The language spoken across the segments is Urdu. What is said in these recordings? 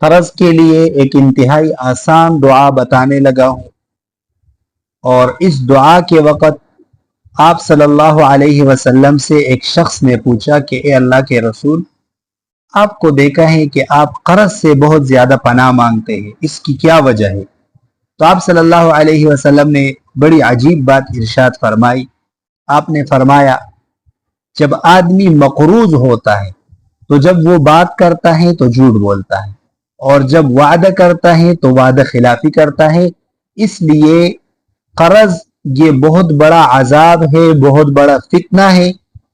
قرض کے لیے ایک انتہائی آسان دعا بتانے لگا ہوں، اور اس دعا کے وقت آپ صلی اللہ علیہ وسلم سے ایک شخص نے پوچھا کہ اے اللہ کے رسول، آپ کو دیکھا ہے کہ آپ قرض سے بہت زیادہ پناہ مانگتے ہیں، اس کی کیا وجہ ہے؟ تو آپ صلی اللہ علیہ وسلم نے بڑی عجیب بات ارشاد فرمائی۔ آپ نے فرمایا، جب آدمی مقروض ہوتا ہے تو جب وہ بات کرتا ہے تو جھوٹ بولتا ہے، اور جب وعدہ کرتا ہے تو وعدہ خلافی کرتا ہے۔ اس لیے قرض یہ بہت بڑا عذاب ہے، بہت بڑا فتنہ ہے،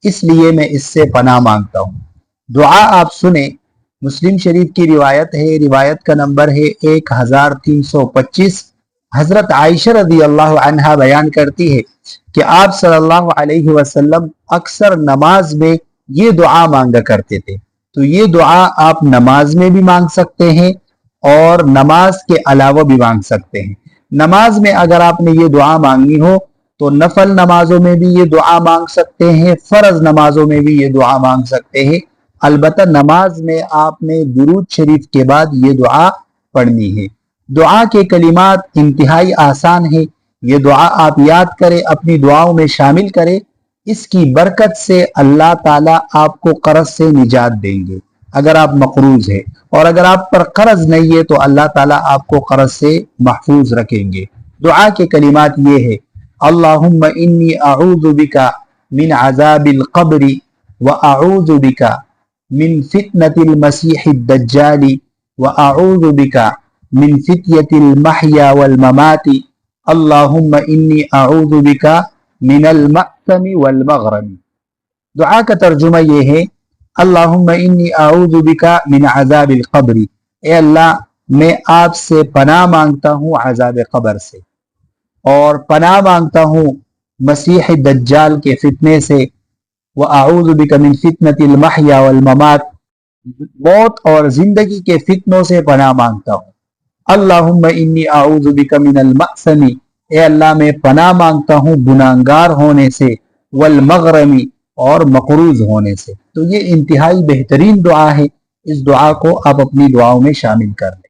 اس لیے میں اس سے پناہ مانگتا ہوں۔ دعا آپ سنیں، مسلم شریف کی روایت ہے، روایت کا نمبر ہے 1325۔ حضرت عائشہ رضی اللہ عنہا بیان کرتی ہے کہ آپ صلی اللہ علیہ وسلم اکثر نماز میں یہ دعا مانگا کرتے تھے۔ تو یہ دعا آپ نماز میں بھی مانگ سکتے ہیں اور نماز کے علاوہ بھی مانگ سکتے ہیں۔ نماز میں اگر آپ نے یہ دعا مانگی ہو تو نفل نمازوں میں بھی یہ دعا مانگ سکتے ہیں، فرض نمازوں میں بھی یہ دعا مانگ سکتے ہیں۔ البتہ نماز میں آپ نے درود شریف کے بعد یہ دعا پڑھنی ہے۔ دعا کے کلمات انتہائی آسان ہے، یہ دعا آپ یاد کریں، اپنی دعاؤں میں شامل کریں، اس کی برکت سے اللہ تعالیٰ آپ کو قرض سے نجات دیں گے اگر آپ مقروض ہیں، اور اگر آپ پر قرض نہیں ہے تو اللہ تعالیٰ آپ کو قرض سے محفوظ رکھیں گے۔ دعا کے کلمات یہ ہے، اللہم انی اعوذ بک من عذاب القبر واعوذ بک من فتنة المسیح الدجال واعوذ بک من فتنة المحیا والممات اللہم انی اعوذ بک من المأثم والمغرم۔ دعا کا ترجمہ یہ ہے، اللہم انی اعوذ بک من عذاب القبر، اے اللہ میں آپ سے پناہ مانگتا ہوں عذاب قبر سے، اور پناہ مانگتا ہوں مسیح دجال کے فتنے سے، وَأَعُوذُ بِكَ مِن فِتْنَةِ الْمَحْيَا وَالْمَمَاتِ، موت اور زندگی کے فتنوں سے پناہ مانگتا ہوں۔ اللہم انی اعوذ بک من المأثم، اے اللہ میں پناہ مانگتا ہوں گناہگار ہونے سے، والمغرم اور مقروض ہونے سے۔ تو یہ انتہائی بہترین دعا ہے، اس دعا کو آپ اپنی دعاؤں میں شامل کر لیں۔